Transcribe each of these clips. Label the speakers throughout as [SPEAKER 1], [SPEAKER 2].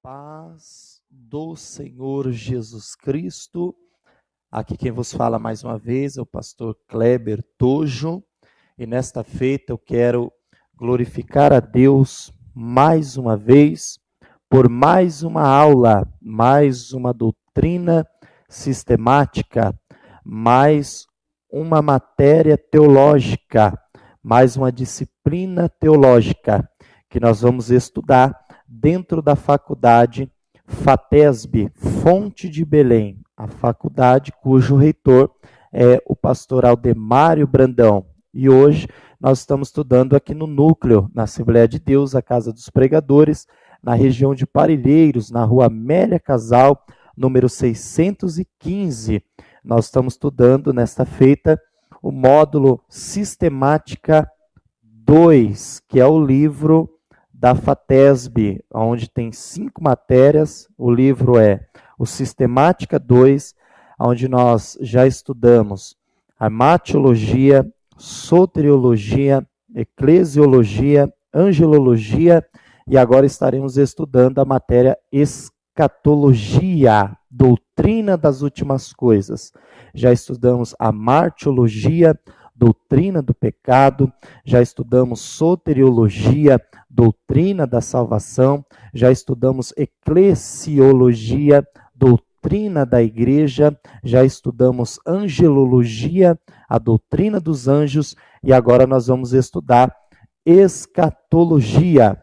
[SPEAKER 1] paz do Senhor Jesus Cristo. Aqui quem vos fala mais uma vez é o pastor Kleber Tojo. E nesta feita eu quero glorificar a Deus mais uma vez por mais uma aula, mais uma doutrina sistemática, mais uma matéria teológica, mais uma disciplina teológica que nós vamos estudar dentro da faculdade FATESB, Fonte de Belém, a faculdade cujo reitor é o pastor Aldemário Brandão. E hoje nós estamos estudando aqui no núcleo, na Assembleia de Deus, a Casa dos Pregadores, na região de Parelheiros, na rua Amélia Casal, número 615. Nós estamos estudando nesta feita o módulo Sistemática 2, que é o livro da FATESB, onde tem 5 matérias. O livro é o Sistemática 2, onde nós já estudamos a matiologia, soteriologia, eclesiologia, angelologia, e agora estaremos estudando a matéria escatologia, doutrina das últimas coisas. Já estudamos a martiologia, doutrina do pecado, já estudamos soteriologia, doutrina da salvação, já estudamos eclesiologia, doutrina da igreja, já estudamos angelologia, a doutrina dos anjos, e agora nós vamos estudar escatologia,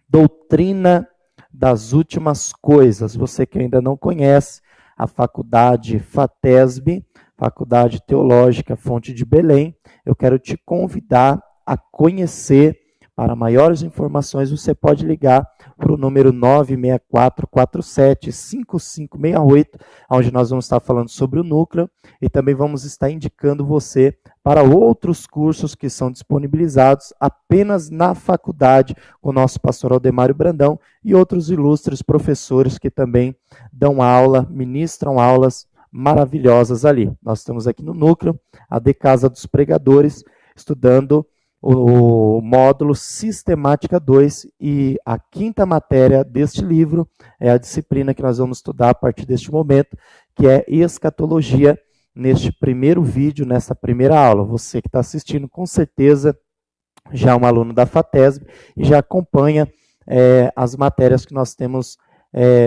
[SPEAKER 1] doutrina das últimas coisas. Você que ainda não conhece a faculdade FATESB, Faculdade Teológica Fonte de Belém, eu quero te convidar a conhecer. Para maiores informações, você pode ligar para o número 96447-5568, onde nós vamos estar falando sobre o núcleo e também vamos estar indicando você para outros cursos que são disponibilizados apenas na faculdade com o nosso pastor Aldemário Brandão e outros ilustres professores que também dão aula, ministram aulas maravilhosas ali. Nós estamos aqui no núcleo, a de Casa dos Pregadores, estudando o módulo Sistemática 2, e a 5ª matéria deste livro é a disciplina que nós vamos estudar a partir deste momento, que é escatologia, neste primeiro vídeo, nessa primeira aula. Você que está assistindo, com certeza, já é um aluno da FATESB e já acompanha as matérias que nós temos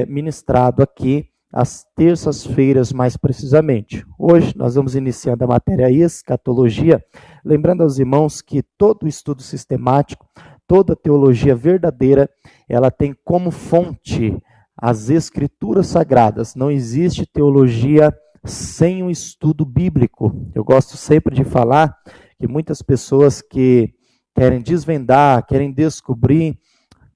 [SPEAKER 1] ministrado aqui, às terças-feiras, mais precisamente. Hoje nós vamos iniciando a matéria escatologia, lembrando aos irmãos que todo estudo sistemático, toda teologia verdadeira, ela tem como fonte as escrituras sagradas. Não existe teologia sem um estudo bíblico. Eu gosto sempre de falar que muitas pessoas que querem desvendar, querem descobrir,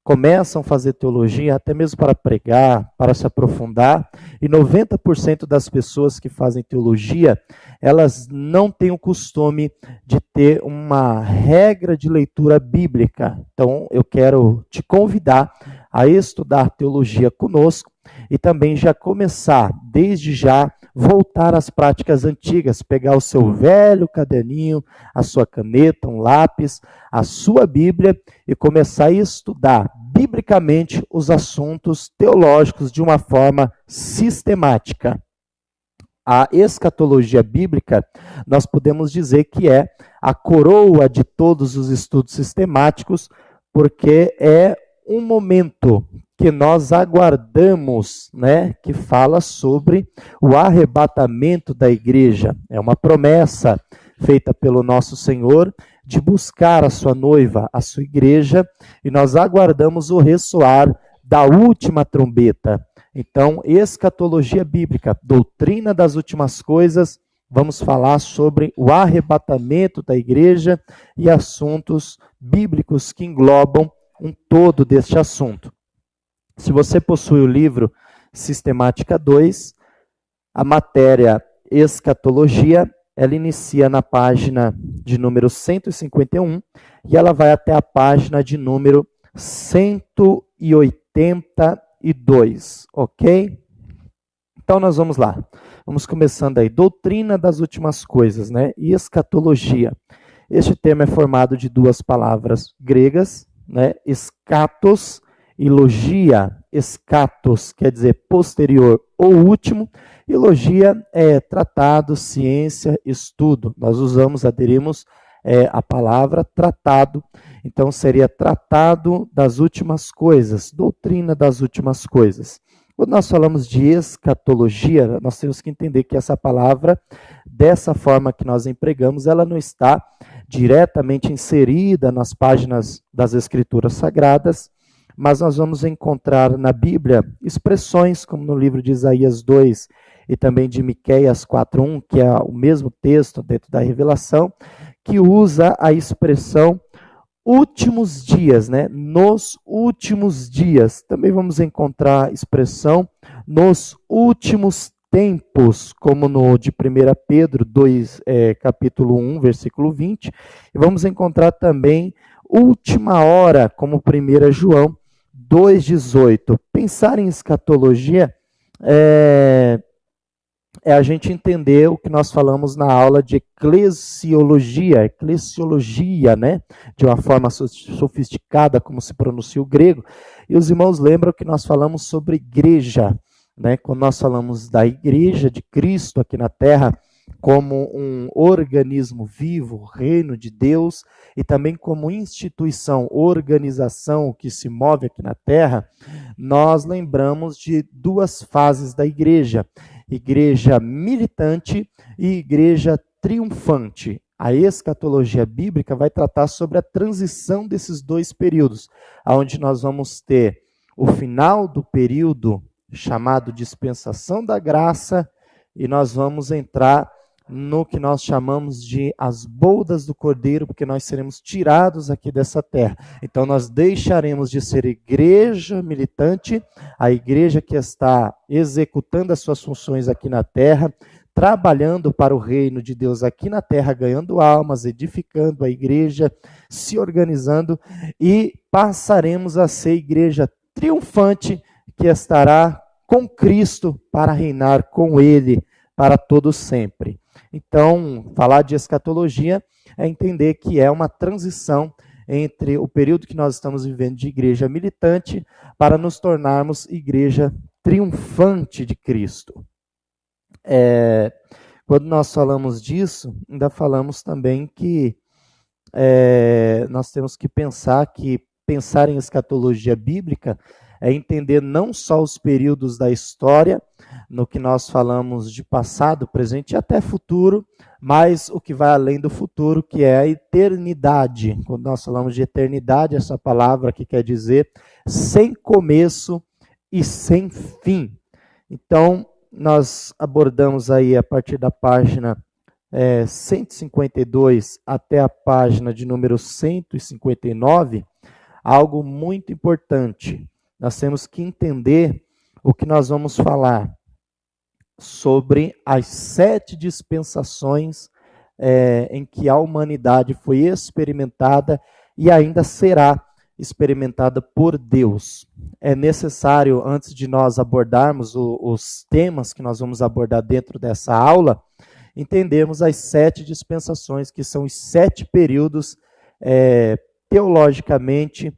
[SPEAKER 1] começam a fazer teologia até mesmo para pregar, para se aprofundar, e 90% das pessoas que fazem teologia, elas não têm o costume de ter uma regra de leitura bíblica. Então, eu quero te convidar a estudar teologia conosco e também já começar, desde já, voltar às práticas antigas, pegar o seu velho caderninho, a sua caneta, um lápis, a sua Bíblia e começar a estudar biblicamente os assuntos teológicos de uma forma sistemática. A escatologia bíblica, nós podemos dizer que é a coroa de todos os estudos sistemáticos, porque é um momento que nós aguardamos, que fala sobre o arrebatamento da igreja. É uma promessa feita pelo nosso Senhor de buscar a sua noiva, a sua igreja, e nós aguardamos o ressoar da última trombeta. Então, escatologia bíblica, doutrina das últimas coisas, vamos falar sobre o arrebatamento da igreja e assuntos bíblicos que englobam um todo deste assunto. Se você possui o livro Sistemática 2, a matéria escatologia, ela inicia na página de número 151 e ela vai até a página de número 182, ok? Então nós vamos lá. Vamos começando aí. Doutrina das últimas coisas, e escatologia. Este termo é formado de duas palavras gregas, escatos e logia. escatos, quer dizer posterior ou último, e logia é tratado, ciência, estudo. Nós aderimos a palavra tratado, então seria tratado das últimas coisas, doutrina das últimas coisas. Quando nós falamos de escatologia, nós temos que entender que essa palavra, dessa forma que nós empregamos, ela não está diretamente inserida nas páginas das Escrituras Sagradas, mas nós vamos encontrar na Bíblia expressões, como no livro de Isaías 2 e também de Miqueias 4:1, que é o mesmo texto dentro da Revelação, que usa a expressão últimos dias, né? Nos últimos dias. Também vamos encontrar a expressão nos últimos tempos, como no de 1 Pedro 2, capítulo 1, versículo 20. E vamos encontrar também última hora, como 1 João 2,18. Pensar em escatologia é a gente entender o que nós falamos na aula de eclesiologia, né? De uma forma sofisticada, como se pronuncia o grego. E os irmãos lembram que nós falamos sobre igreja, né? Quando nós falamos da igreja de Cristo aqui na Terra, como um organismo vivo, reino de Deus, e também como instituição, organização que se move aqui na Terra, nós lembramos de duas fases da igreja: igreja militante e igreja triunfante. A escatologia bíblica vai tratar sobre a transição desses dois períodos, onde nós vamos ter o final do período chamado dispensação da graça, e nós vamos entrar no que nós chamamos de as bodas do Cordeiro, porque nós seremos tirados aqui dessa terra. Então nós deixaremos de ser igreja militante, a igreja que está executando as suas funções aqui na terra, trabalhando para o reino de Deus aqui na terra, ganhando almas, edificando a igreja, se organizando, e passaremos a ser igreja triunfante, que estará com Cristo para reinar com Ele para todo sempre. Então, falar de escatologia é entender que é uma transição entre o período que nós estamos vivendo de igreja militante para nos tornarmos igreja triunfante de Cristo. Quando nós falamos disso, ainda falamos também que nós temos que pensar em escatologia bíblica é entender não só os períodos da história, no que nós falamos de passado, presente e até futuro, mas o que vai além do futuro, que é a eternidade. Quando nós falamos de eternidade, essa palavra que quer dizer sem começo e sem fim. Então, nós abordamos aí a partir da página 152 até a página de número 159, algo muito importante. Nós temos que entender o que nós vamos falar sobre as 7 dispensações em que a humanidade foi experimentada e ainda será experimentada por Deus. É necessário, antes de nós abordarmos os temas que nós vamos abordar dentro dessa aula, entendermos as 7 dispensações, que são os 7 períodos teologicamente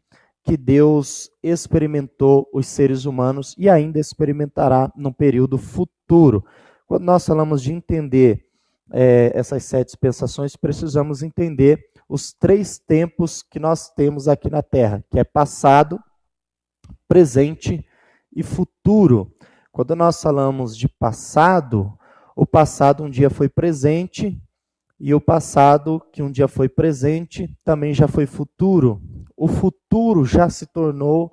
[SPEAKER 1] que Deus experimentou os seres humanos e ainda experimentará no período futuro. Quando nós falamos de entender essas 7 dispensações, precisamos entender os 3 tempos que nós temos aqui na Terra, que é passado, presente e futuro. Quando nós falamos de passado, o passado um dia foi presente, e o passado que um dia foi presente também já foi futuro. O futuro já se tornou,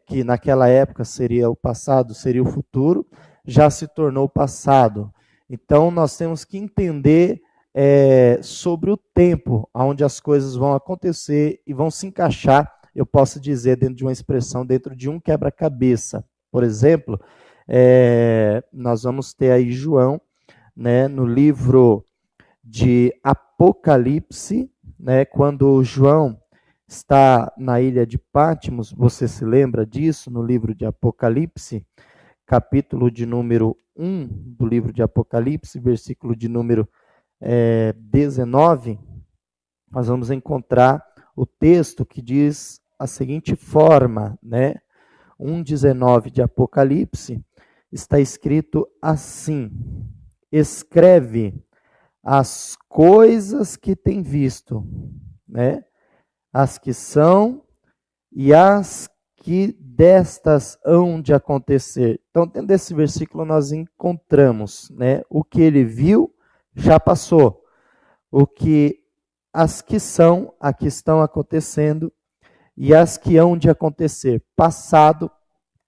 [SPEAKER 1] que naquela época seria o passado, seria o futuro, já se tornou passado. Então nós temos que entender sobre o tempo, onde as coisas vão acontecer e vão se encaixar, eu posso dizer, dentro de uma expressão, dentro de um quebra-cabeça. Por exemplo, nós vamos ter aí João, né, no livro de Apocalipse, né, quando João está na ilha de Patmos, você se lembra disso no livro de Apocalipse, capítulo de número 1 do livro de Apocalipse, versículo de número 19, nós vamos encontrar o texto que diz a seguinte forma, né? 1:19 de Apocalipse, está escrito assim: escreve as coisas que tem visto, né? As que são e as que destas hão de acontecer. Então, dentro desse versículo nós encontramos, né, o que ele viu já passou, as que são, a que estão acontecendo e as que hão de acontecer, passado,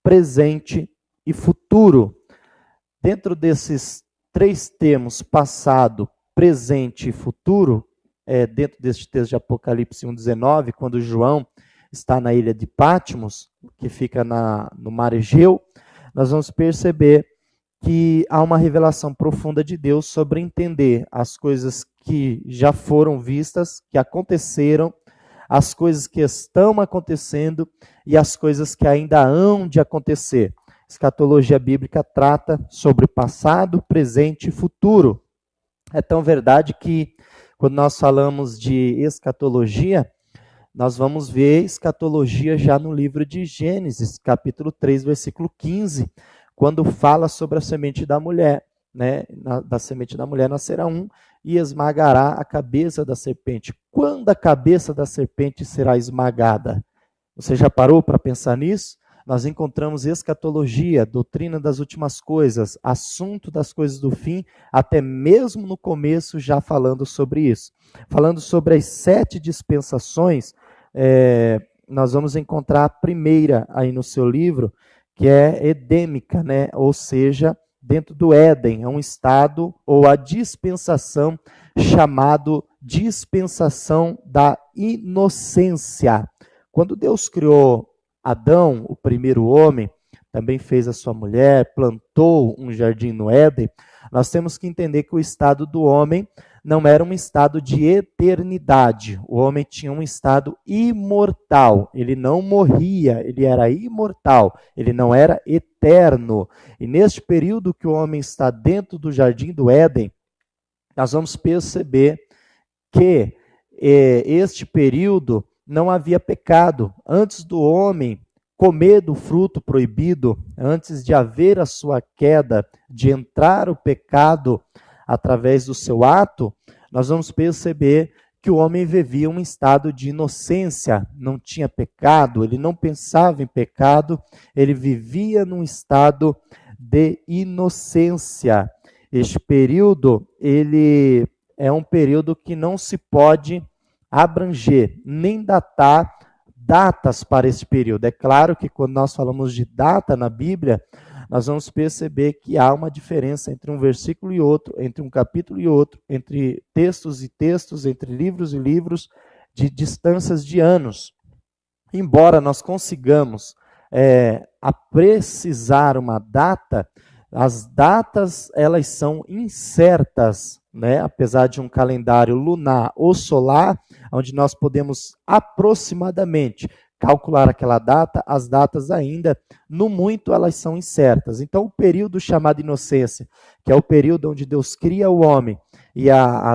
[SPEAKER 1] presente e futuro. Dentro desses três termos, passado, presente e futuro, dentro deste texto de Apocalipse 1:19, quando João está na ilha de Patmos, que fica no mar Egeu, nós vamos perceber que há uma revelação profunda de Deus sobre entender as coisas que já foram vistas, que aconteceram, as coisas que estão acontecendo e as coisas que ainda hão de acontecer. Escatologia bíblica trata sobre passado, presente e futuro. É tão verdade que, quando nós falamos de escatologia, nós vamos ver escatologia já no livro de Gênesis, capítulo 3, versículo 15, quando fala sobre a semente da mulher, né? Da semente da mulher nascerá um e esmagará a cabeça da serpente. Quando a cabeça da serpente será esmagada? Você já parou para pensar nisso? Nós encontramos escatologia, doutrina das últimas coisas, assunto das coisas do fim, até mesmo no começo já falando sobre isso. Falando sobre as 7 dispensações, nós vamos encontrar a primeira aí no seu livro, que é edêmica, né? Ou seja, dentro do Éden, é um estado ou a dispensação chamado dispensação da inocência. Quando Deus criou Adão, o primeiro homem, também fez a sua mulher, plantou um jardim no Éden, nós temos que entender que o estado do homem não era um estado de eternidade. O homem tinha um estado imortal. Ele não morria, ele era imortal. Ele não era eterno. E neste período que o homem está dentro do jardim do Éden, nós vamos perceber que este período não havia pecado. Antes do homem comer do fruto proibido, antes de haver a sua queda, de entrar o pecado através do seu ato, nós vamos perceber que o homem vivia um estado de inocência, não tinha pecado, ele não pensava em pecado, ele vivia num estado de inocência. Este período, ele é um período que não se pode abranger, nem datar datas para esse período. É claro que quando nós falamos de data na Bíblia, nós vamos perceber que há uma diferença entre um versículo e outro, entre um capítulo e outro, entre textos e textos, entre livros e livros, de distâncias de anos. Embora nós consigamos precisar uma data, as datas elas são incertas, né? Apesar de um calendário lunar ou solar, onde nós podemos aproximadamente calcular aquela data, as datas ainda, no muito, elas são incertas. Então, o período chamado inocência, que é o período onde Deus cria o homem, e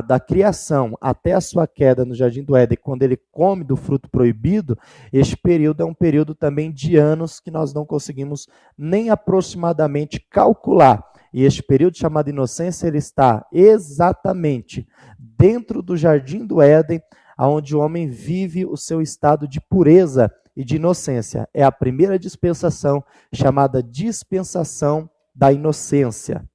[SPEAKER 1] da criação até a sua queda no Jardim do Éden, quando ele come do fruto proibido, este período é um período também de anos que nós não conseguimos nem aproximadamente calcular. E este período chamado inocência, ele está exatamente dentro do Jardim do Éden, onde o homem vive o seu estado de pureza e de inocência. É a primeira dispensação, chamada dispensação da inocência.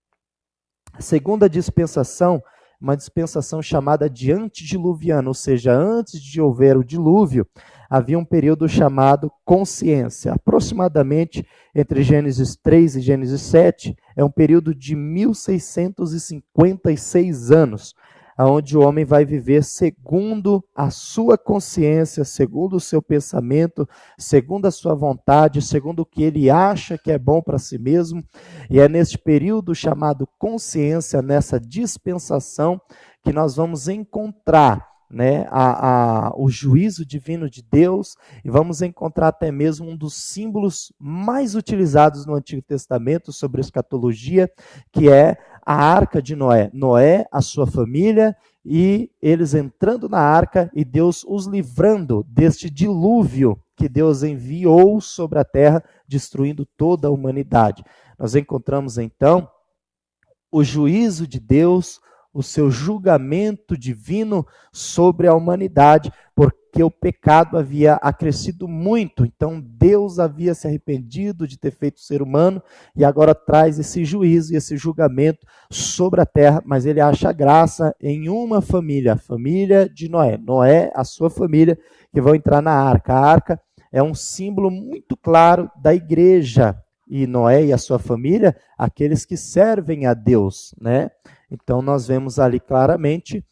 [SPEAKER 1] A segunda dispensação, uma dispensação chamada de antediluviana, ou seja, antes de houver o dilúvio, havia um período chamado consciência. Aproximadamente entre Gênesis 3 e Gênesis 7, é um período de 1656 anos, onde o homem vai viver segundo a sua consciência, segundo o seu pensamento, segundo a sua vontade, segundo o que ele acha que é bom para si mesmo. E é neste período chamado consciência, nessa dispensação, que nós vamos encontrar, né, o juízo divino de Deus, e vamos encontrar até mesmo um dos símbolos mais utilizados no Antigo Testamento sobre a escatologia, que é a arca de Noé. Noé, a sua família, e eles entrando na arca e Deus os livrando deste dilúvio que Deus enviou sobre a terra, destruindo toda a humanidade. Nós encontramos então o juízo de Deus, o seu julgamento divino sobre a humanidade, porque o pecado havia acrescido muito. Então Deus havia se arrependido de ter feito o ser humano e agora traz esse juízo e esse julgamento sobre a terra, mas ele acha graça em uma família, a família de Noé. Noé, a sua família, que vão entrar na arca. A arca é um símbolo muito claro da igreja. E Noé e a sua família, aqueles que servem a Deus, né? Então nós vemos ali claramente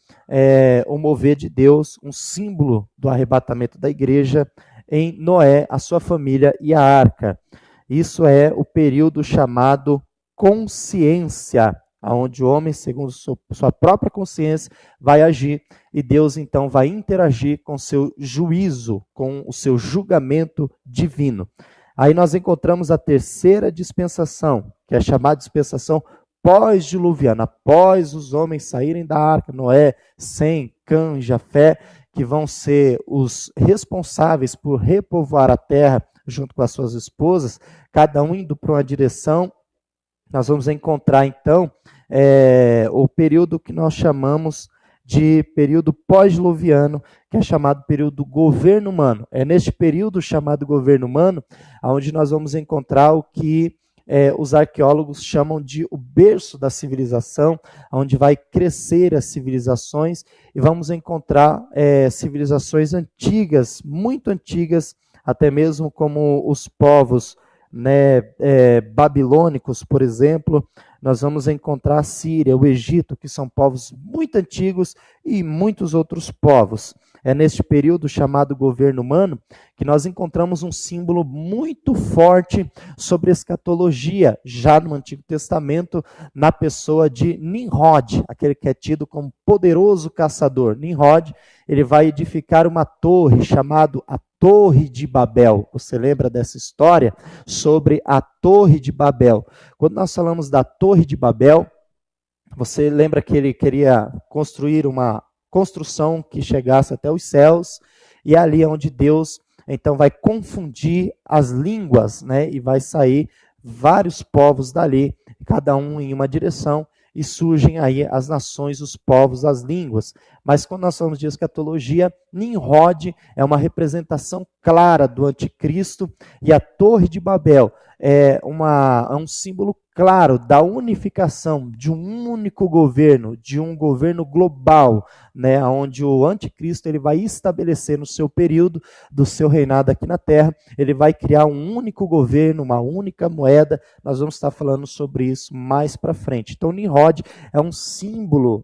[SPEAKER 1] o mover de Deus, um símbolo do arrebatamento da igreja em Noé, a sua família e a arca. Isso é o período chamado consciência, onde o homem, segundo sua própria consciência, vai agir e Deus então vai interagir com seu juízo, com o seu julgamento divino. Aí nós encontramos a terceira dispensação, que é chamada dispensação pós-diluviana, após os homens saírem da arca, Noé, Sem, Cã e Jafé, que vão ser os responsáveis por repovoar a terra junto com as suas esposas, cada um indo para uma direção. Nós vamos encontrar então o período que nós chamamos de período pós-diluviano, que é chamado período do governo humano. É neste período chamado governo humano, onde nós vamos encontrar o que os arqueólogos chamam de o berço da civilização, onde vai crescer as civilizações, e vamos encontrar civilizações antigas, muito antigas, até mesmo como os povos babilônicos, por exemplo. Nós vamos encontrar a Síria, o Egito, que são povos muito antigos, e muitos outros povos. É neste período chamado governo humano que nós encontramos um símbolo muito forte sobre escatologia, já no Antigo Testamento, na pessoa de Nimrod, aquele que é tido como poderoso caçador. Nimrod, ele vai edificar uma torre chamada a Torre de Babel. Você lembra dessa história sobre a Torre de Babel? Quando nós falamos da Torre de Babel, você lembra que ele queria construir uma construção que chegasse até os céus, e ali é onde Deus então vai confundir as línguas, né? E vai sair vários povos dali, cada um em uma direção, e surgem aí as nações, os povos, as línguas. Mas quando nós falamos de escatologia, Nimrod é uma representação clara do anticristo, e a Torre de Babel é um símbolo claro da unificação de um único governo, de um governo global, né, onde o anticristo ele vai estabelecer no seu período do seu reinado aqui na Terra, ele vai criar um único governo, uma única moeda. Nós vamos estar falando sobre isso mais para frente. Então, Nimrod é um símbolo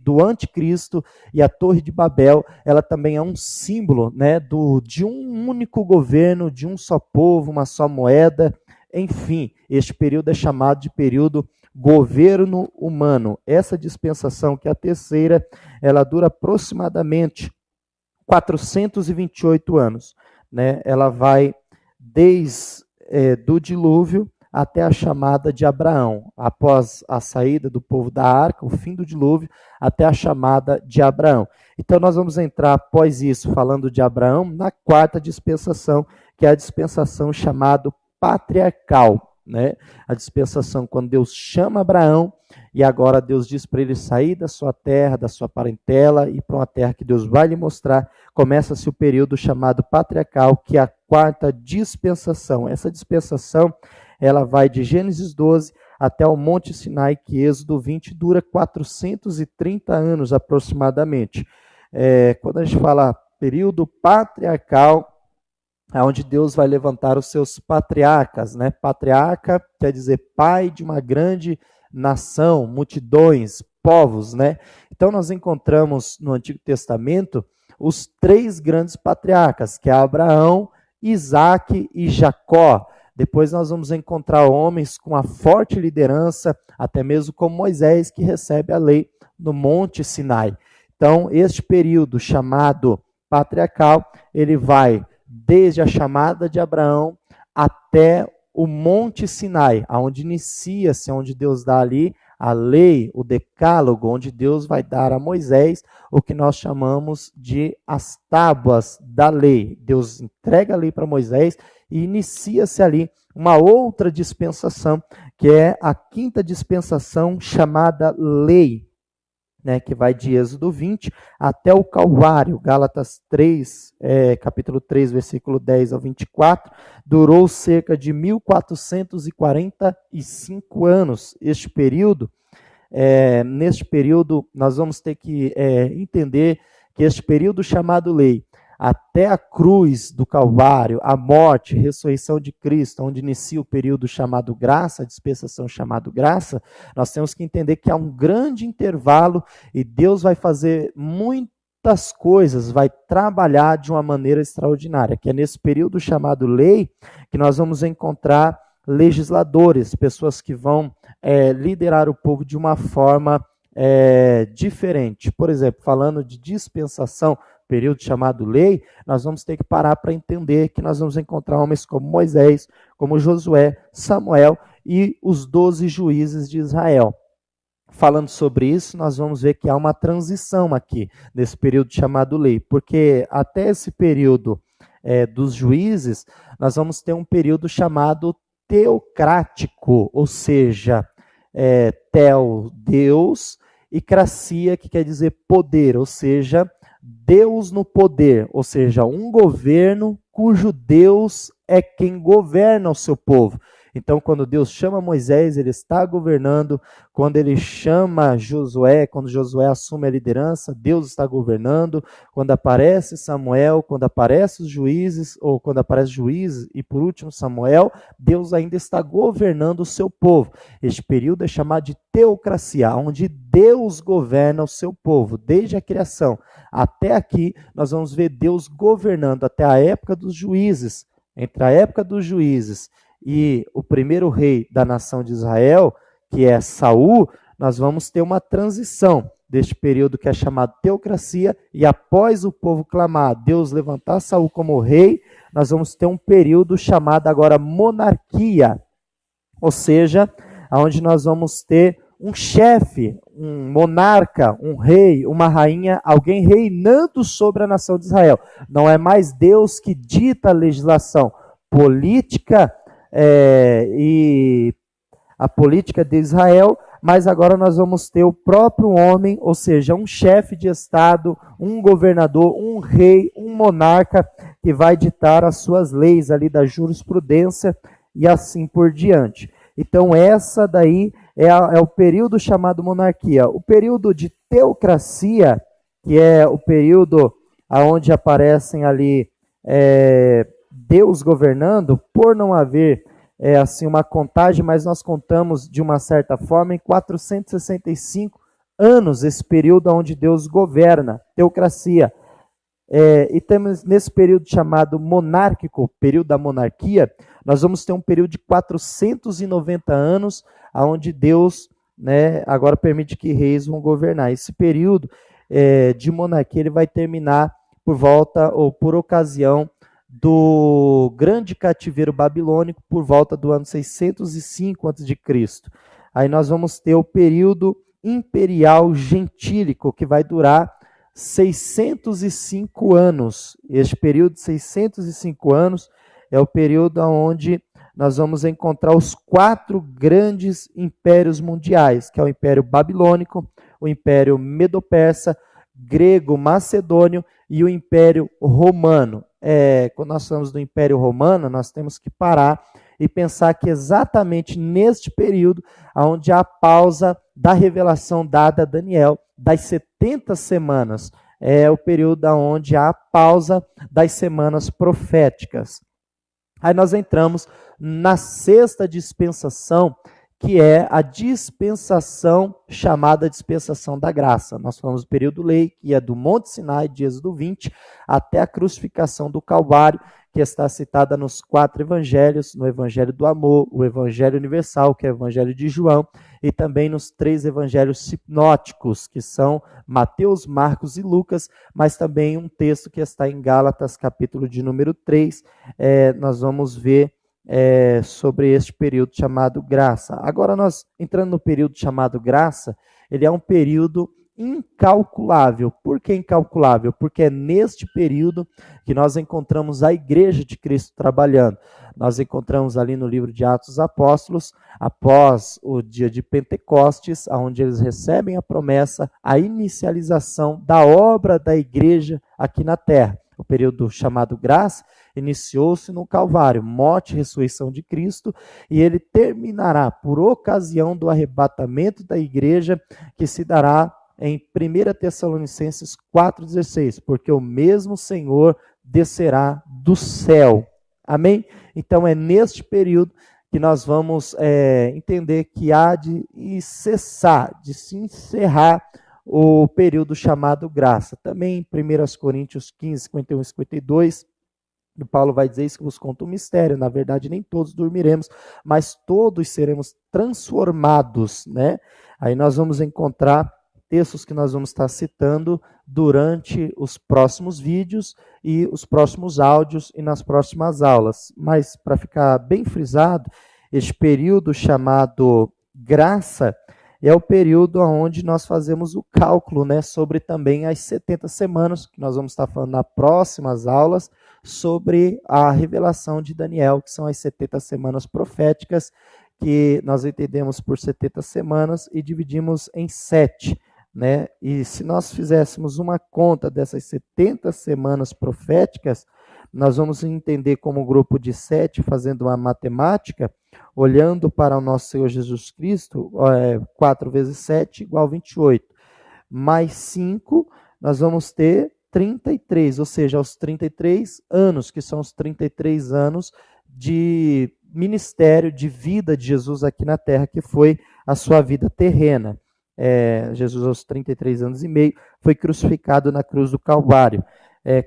[SPEAKER 1] do anticristo, e a Torre de Babel, ela também é um símbolo, né, de um único governo, de um só povo, uma só moeda. Enfim, este período é chamado de período governo humano. Essa dispensação, que é a terceira, ela dura aproximadamente 428 anos. Né? Ela vai desde do dilúvio até a chamada de Abraão, após a saída do povo da arca, o fim do dilúvio, até a chamada de Abraão. Então nós vamos entrar, após isso, falando de Abraão, na quarta dispensação, que é a dispensação chamada patriarcal, né? A dispensação quando Deus chama Abraão, e agora Deus diz para ele sair da sua terra, da sua parentela, e para uma terra que Deus vai lhe mostrar. Começa-se o período chamado patriarcal, que é a quarta dispensação. Essa dispensação, ela vai de Gênesis 12 até o Monte Sinai, que Êxodo 20 dura 430 anos aproximadamente. Quando a gente fala período patriarcal, é onde Deus vai levantar os seus patriarcas, né? Patriarca quer dizer pai de uma grande nação, multidões, povos, né? Então nós encontramos no Antigo Testamento os três grandes patriarcas, que é Abraão, Isaque e Jacó. Depois nós vamos encontrar homens com a forte liderança, até mesmo como Moisés, que recebe a lei no Monte Sinai. Então, este período chamado patriarcal, ele vai desde a chamada de Abraão até o Monte Sinai, onde inicia-se, onde Deus dá ali a lei, o decálogo, onde Deus vai dar a Moisés o que nós chamamos de as tábuas da lei. Deus entrega a lei para Moisés e inicia-se ali uma outra dispensação, que é a quinta dispensação chamada lei, né, que vai de Êxodo 20 até o Calvário. Gálatas 3, capítulo 3, versículo 10 ao 24, durou cerca de 1445 anos. Este período, neste período, nós vamos ter que entender que este período chamado lei, até a cruz do Calvário, a morte, a ressurreição de Cristo, onde inicia o período chamado graça, a dispensação chamada graça, nós temos que entender que há um grande intervalo e Deus vai fazer muitas coisas, vai trabalhar de uma maneira extraordinária, que é nesse período chamado lei que nós vamos encontrar legisladores, pessoas que vão liderar o povo de uma forma diferente. Por exemplo, falando de dispensação, período chamado lei, nós vamos ter que parar para entender que nós vamos encontrar homens como Moisés, como Josué, Samuel e os 12 juízes de Israel. Falando sobre isso, nós vamos ver que há uma transição aqui, nesse período chamado lei, porque até esse período dos juízes, nós vamos ter um período chamado teocrático, ou seja, teo, Deus, e cracia, que quer dizer poder, ou seja, Deus no poder, ou seja, um governo cujo Deus é quem governa o seu povo. Então, quando Deus chama Moisés, ele está governando. Quando ele chama Josué, quando Josué assume a liderança, Deus está governando. Quando aparece Samuel, quando aparece os juízes, ou quando aparece juízes, e por último Samuel, Deus ainda está governando o seu povo. Este período é chamado de teocracia, onde Deus governa o seu povo, desde a criação. Até aqui, nós vamos ver Deus governando até a época dos juízes. Entre a época dos juízes e o primeiro rei da nação de Israel, que é Saul, nós vamos ter uma transição deste período que é chamado teocracia, e após o povo clamar, Deus levantar Saul como rei, nós vamos ter um período chamado agora monarquia, ou seja, onde nós vamos ter um chefe, um monarca, um rei, uma rainha, alguém reinando sobre a nação de Israel. Não é mais Deus que dita a legislação política e a política de Israel, mas agora nós vamos ter o próprio homem, ou seja, um chefe de estado, um governador, um rei, um monarca, que vai ditar as suas leis ali da jurisprudência e assim por diante. Então essa daí é o período chamado monarquia. O período de teocracia, que é o período onde aparecem ali Deus governando, por não haver assim uma contagem, mas nós contamos de uma certa forma em 465 anos esse período onde Deus governa, teocracia. E temos nesse período chamado monárquico, período da monarquia, nós vamos ter um período de 490 anos, onde Deus agora permite que reis vão governar. Esse período de monarquia ele vai terminar por volta ou por ocasião do grande cativeiro babilônico, por volta do ano 605 a.C. Aí nós vamos ter o período imperial gentílico, que vai durar 605 anos. Este período de 605 anos é o período onde nós vamos encontrar os 4 grandes impérios mundiais, que é o Império Babilônico, o Império Medo-Persa, Grego-Macedônio e o Império Romano. Quando nós falamos do Império Romano, nós temos que parar e pensar que exatamente neste período, onde há a pausa da revelação dada a Daniel, das 70 semanas, é o período onde há a pausa das semanas proféticas. Aí nós entramos na sexta dispensação, que é a dispensação chamada dispensação da graça. Nós falamos do período lei, que é do Monte Sinai, de Êxodo 20, até a crucificação do Calvário, que está citada nos 4 evangelhos, no Evangelho do Amor, o Evangelho Universal, que é o Evangelho de João, e também nos 3 evangelhos sinóticos, que são Mateus, Marcos e Lucas, mas também um texto que está em Gálatas, capítulo de número 3, nós vamos ver sobre este período chamado graça. Agora, nós entrando no período chamado graça, ele é um período incalculável. Por que incalculável? Porque é neste período que nós encontramos a Igreja de Cristo trabalhando. Nós encontramos ali no livro de Atos dos Apóstolos, após o dia de Pentecostes, onde eles recebem a promessa, a inicialização da obra da Igreja aqui na terra. O período chamado graça iniciou-se no Calvário, morte e ressurreição de Cristo, e ele terminará por ocasião do arrebatamento da igreja, que se dará em 1 Tessalonicenses 4,16, porque o mesmo Senhor descerá do céu. Amém? Então é neste período que nós vamos entender que há de cessar, de se encerrar o período chamado graça. Também em 1 Coríntios 15, 51 e 52, Paulo vai dizer isso que vos conta um mistério. Na verdade, nem todos dormiremos, mas todos seremos transformados, né? Aí nós vamos encontrar textos que nós vamos estar citando durante os próximos vídeos e os próximos áudios e nas próximas aulas. Mas, para ficar bem frisado, este período chamado graça é o período onde nós fazemos o cálculo, né, sobre também as 70 semanas, que nós vamos estar falando nas próximas aulas, sobre a revelação de Daniel, que são as 70 semanas proféticas, que nós entendemos por 70 semanas e dividimos em 7. Né? E se nós fizéssemos uma conta dessas 70 semanas proféticas, nós vamos entender como grupo de 7, fazendo uma matemática, olhando para o nosso Senhor Jesus Cristo, 4 vezes 7 igual 28. Mais 5, nós vamos ter 33, ou seja, os 33 anos, que são os 33 anos de ministério, de vida de Jesus aqui na terra, que foi a sua vida terrena. Jesus, aos 33 anos e meio, foi crucificado na cruz do Calvário.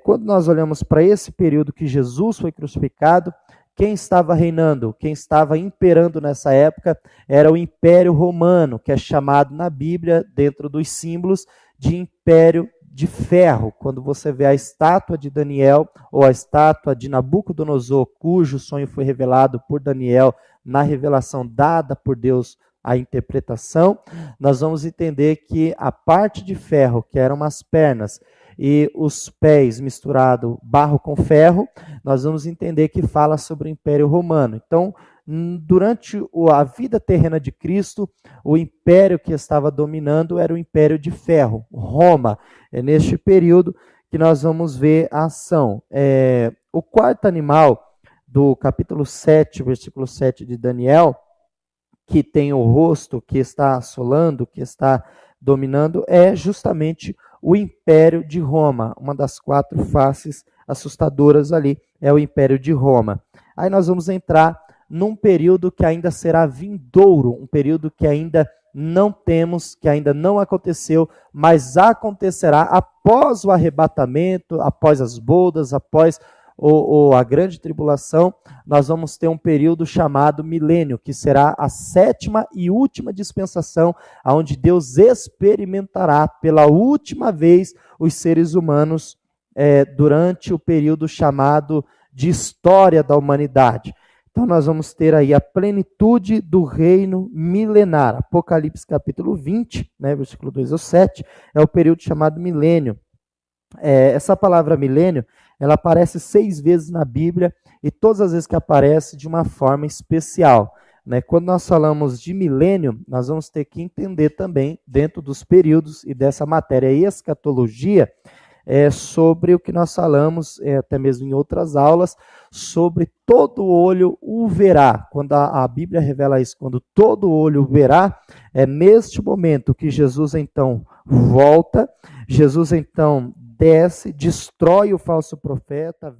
[SPEAKER 1] Quando nós olhamos para esse período que Jesus foi crucificado, quem estava reinando, quem estava imperando nessa época era o Império Romano, que é chamado na Bíblia, dentro dos símbolos, de Império de Ferro. Quando você vê a estátua de Daniel ou a estátua de Nabucodonosor, cujo sonho foi revelado por Daniel na revelação dada por Deus, a interpretação, nós vamos entender que a parte de ferro, que eram as pernas, e os pés misturado barro com ferro, nós vamos entender que fala sobre o Império Romano. Então, durante a vida terrena de Cristo, o império que estava dominando era o Império de Ferro, Roma. É neste período que nós vamos ver a ação. O quarto animal do capítulo 7, versículo 7 de Daniel, que tem o rosto, que está assolando, que está dominando, é justamente o Império de Roma. Uma das 4 faces assustadoras ali é o Império de Roma. Aí nós vamos entrar num período que ainda será vindouro, um período que ainda não temos, que ainda não aconteceu, mas acontecerá após o arrebatamento, após as bodas, após a grande tribulação. Nós vamos ter um período chamado milênio, que será a 7ª e última dispensação, onde Deus experimentará pela última vez os seres humanos durante o período chamado de história da humanidade. Então nós vamos ter aí a plenitude do reino milenar. Apocalipse capítulo 20, né, versículo 2 ao 7, é o período chamado milênio. Essa palavra milênio, ela aparece 6 vezes na Bíblia, e todas as vezes que aparece de uma forma especial. Né? Quando nós falamos de milênio, nós vamos ter que entender também, dentro dos períodos e dessa matéria escatologia, sobre o que nós falamos, até mesmo em outras aulas, sobre todo olho o verá. Quando a Bíblia revela isso, quando todo olho o verá, é neste momento que Jesus então volta, Jesus então desce, destrói o falso profeta,